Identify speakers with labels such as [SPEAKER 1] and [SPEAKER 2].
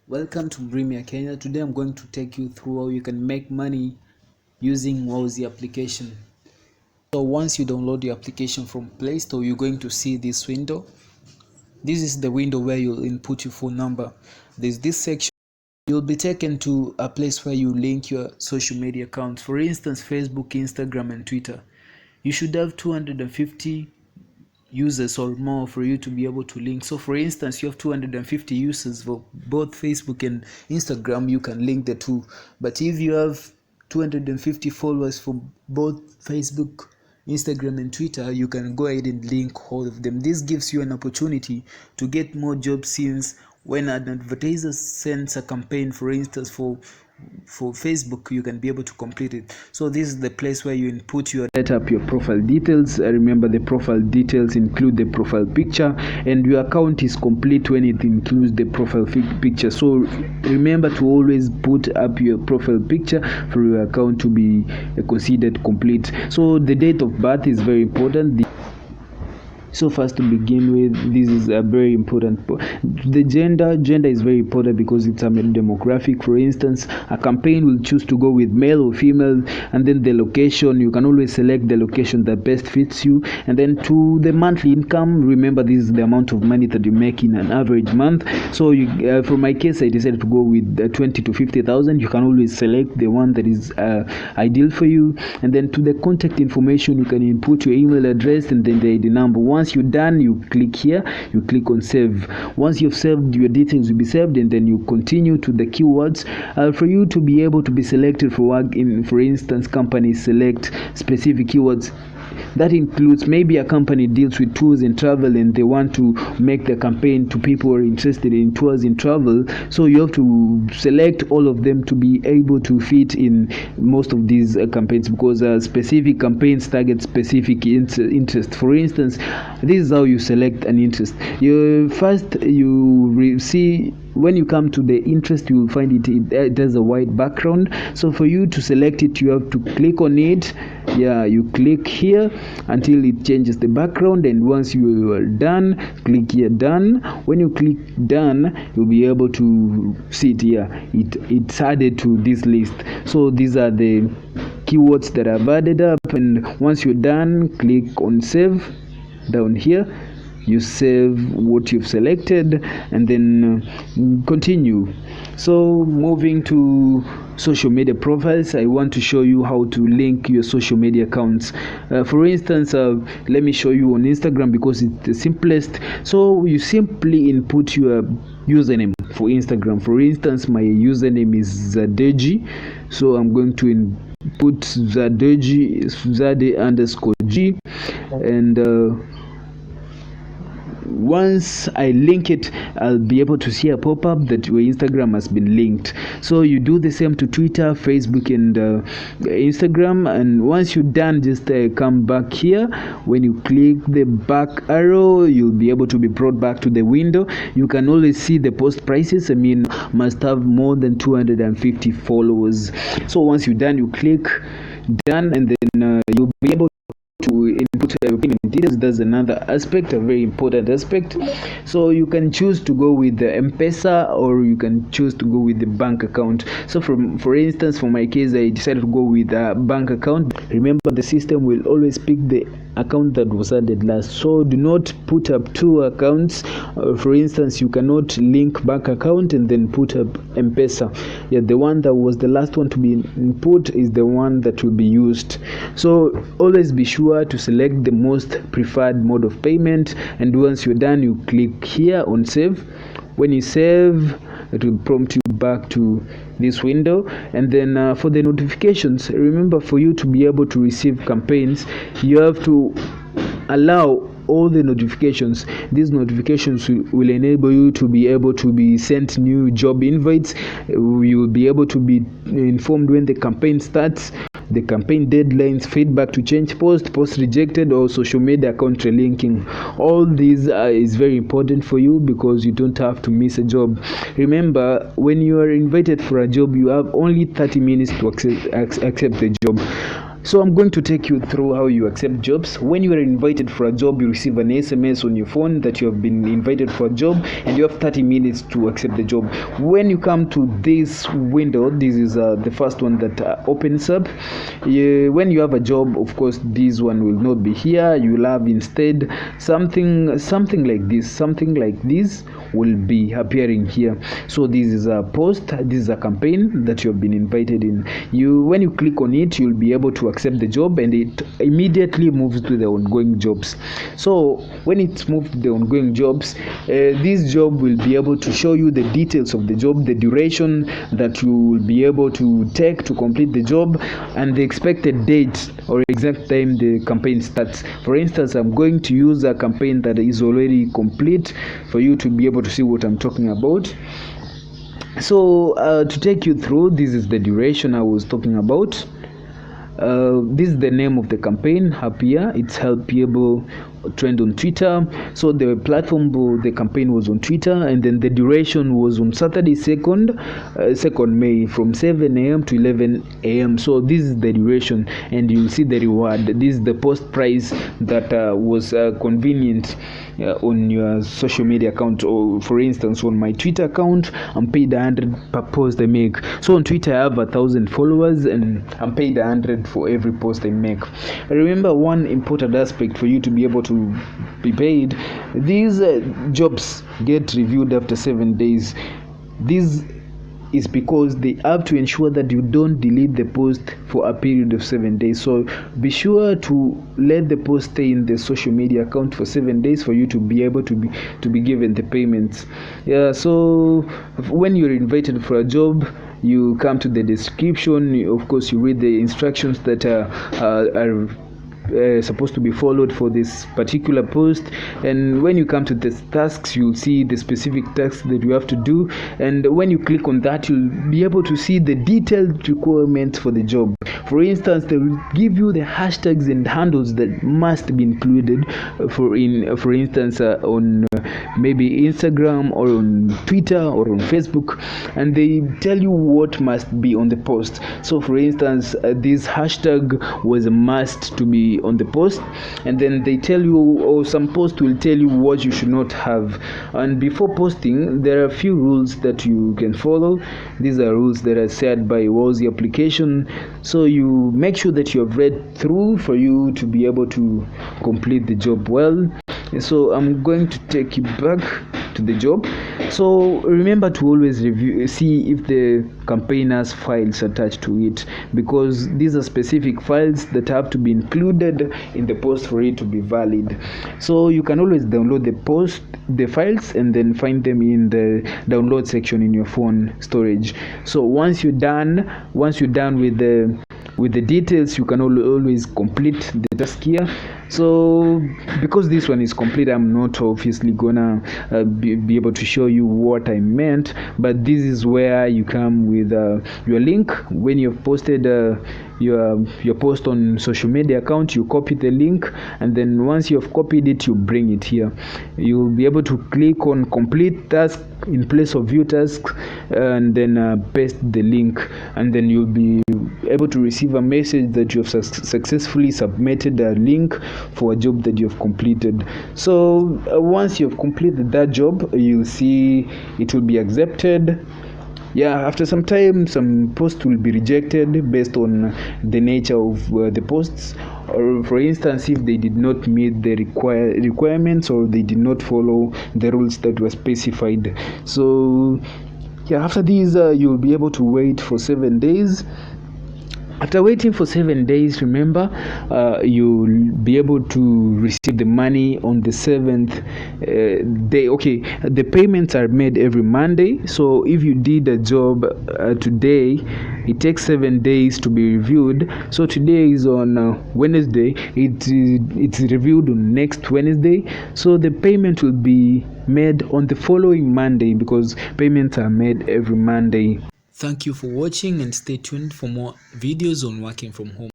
[SPEAKER 1] Welcome to Premier Kenya. Today I'm going to take you through how you can make money using Wowzy application. So once you download the application from Play Store, you're going to see this window. This is the window where you'll input your phone number. There's this section. You'll be taken to a place where you link your social media accounts. For instance, Facebook, Instagram, and Twitter. You should have 250 users or more for you to be able to link. So for instance, you have 250 users for both Facebook and Instagram, you can link the two. But if you have 250 followers for both Facebook, Instagram, and Twitter, you can go ahead and link all of them. This gives you an opportunity to get more jobs, since when an advertiser sends a campaign, for instance, for Facebook, you can be able to complete it. So this is the place where you input your set up your profile details. Remember, the profile details include the profile picture, and your account is complete when it includes the profile picture. So remember to always put up your profile picture for your account to be considered complete. So the date of birth is very important. So first, to begin with, this is a very important the gender is very important because it's a demographic. For instance, a campaign will choose to go with male or female, and then the location, you can always select the location that best fits you. And then to the monthly income, remember, this is the amount of money that you make in an average month. So you for my case, I decided to go with 20 to 50,000. You can always select the one that is ideal for you. And then to the contact information, you can input your email address and then the ID number. Once you're done, you click here, you click on save. Once you've saved, your details will be saved, and then you continue to the keywords. For you to be able to be selected for work, for instance, companies select specific keywords. That includes, maybe a company deals with tours and travel, and they want to make the campaign to people who are interested in tours and travel. So you have to select all of them to be able to fit in most of these campaigns, because specific campaigns target specific interest. For instance, this is how you select an interest. See, when you come to the interest, you will find it has a white background. So for you to select it, you have to click on it. You click here until it changes the background, and once you are done, click here, done. When you click done, you'll be able to see it here. It's added to this list. So these are the keywords that I've added up, and once you're done, click on save down here. You save what you've selected, and then continue. So moving to social media profiles, I want to show you how to link your social media accounts. For instance, let me show you on Instagram, because it's the simplest. So you simply input your username for Instagram. For instance, my username is Zadeji, so I'm going to input Zadeji, Zade_G, and once I link it, I'll be able to see a pop-up that your Instagram has been linked. So you do the same to Twitter, Facebook, and Instagram. And once you're done, just come back here. When you click the back arrow, you'll be able to be brought back to the window. You can always see the post prices. Must have more than 250 followers. So once you're done, you click done, and then you'll be able to input payment details. That's another aspect, a very important aspect. So you can choose to go with the Mpesa, or you can choose to go with the bank account. So for instance, for my case, I decided to go with a bank account. Remember, the system will always pick the account that was added last. So do not put up two accounts. For instance, you cannot link bank account and then put up Mpesa. The one that was the last one to be input is the one that will be used. So always be sure to select the most preferred mode of payment, and once you're done, you click here on save. When you save, it will prompt you back to this window. And then for the notifications, remember, for you to be able to receive campaigns, you have to allow all the notifications. These notifications will enable you to be able to be sent new job invites. You will be able to be informed when the campaign starts, the campaign deadlines, feedback to change post rejected, or social media account relinking. All these is very important for you, because you don't have to miss a job. Remember, when you are invited for a job, you have only 30 minutes to accept the job. So I'm going to take you through how you accept jobs. When you are invited for a job, you receive an SMS on your phone that you have been invited for a job, and you have 30 minutes to accept the job. When you come to this window, this is the first one that opens up. When you have a job, of course, this one will not be here. You will have instead something like this will be appearing here. So this is a post, this is a campaign that you have been invited in. When you click on it, you'll be able to accept the job, and it immediately moves to the ongoing jobs. So when it's moved to the ongoing jobs, this job will be able to show you the details of the job, the duration that you will be able to take to complete the job, and the expected date or exact time the campaign starts. For instance, I'm going to use a campaign that is already complete for you to be able to see what I'm talking about. So to take you through, this is the duration I was talking about. This is the name of the campaign up here. It's helpable trend on Twitter. So the platform, the campaign was on Twitter, and then the duration was on Saturday 2nd May from 7 a.m. to 11 a.m. So this is the duration, and you'll see the reward. This is the post price that was convenient on your social media account. Or for instance, on my Twitter account, I'm paid 100 per post I make. So on Twitter I have 1,000 followers, and I'm paid 100 for every post I make. Remember, one important aspect for you to be able to be paid, these jobs get reviewed after 7 days. This is because they have to ensure that you don't delete the post for a period of 7 days. So be sure to let the post stay in the social media account for 7 days for you to be able to be given the payments. So when you're invited for a job, you come to the description. Of course, you read the instructions that are supposed to be followed for this particular post, and when you come to the tasks, you'll see the specific tasks that you have to do, and when you click on that, you'll be able to see the detailed requirements for the job. For instance, they will give you the hashtags and handles that must be included for instance on maybe Instagram or on Twitter or on Facebook, and they tell you what must be on the post. So for instance, this hashtag was a must to be on the post, and then they tell you, or some post will tell you what you should not have. And before posting, there are a few rules that you can follow. These are rules that are set by Wowzy application, so you make sure that you have read through for you to be able to complete the job well. So I'm going to take you back to the job. So remember to always see if the campaign has files attached to it, because these are specific files that have to be included in the post for it to be valid. So you can always download the files and then find them in the download section in your phone storage. So once you're done with the details, you can always complete the task here. So because this one is complete, I'm not obviously gonna be able to show you what I meant, but this is where you come with your link. When you've posted your post on social media account, you copy the link, and then once you've copied it, you bring it here. You'll be able to click on complete task in place of view task, and then paste the link, and then you'll be able to receive a message that you have successfully submitted a link for a job that you have completed. So once you have completed that job, you'll see it will be accepted. After some time, some posts will be rejected based on the nature of the posts, or for instance, if they did not meet the requirements, or they did not follow the rules that were specified. So after these, you'll be able to wait for 7 days. After waiting for 7 days, remember, you'll be able to receive the money on the 7th day. Okay, the payments are made every Monday. So if you did a job today, it takes 7 days to be reviewed. So today is on Wednesday. It's reviewed on next Wednesday. So the payment will be made on the following Monday, because payments are made every Monday. Thank you for watching, and stay tuned for more videos on working from home.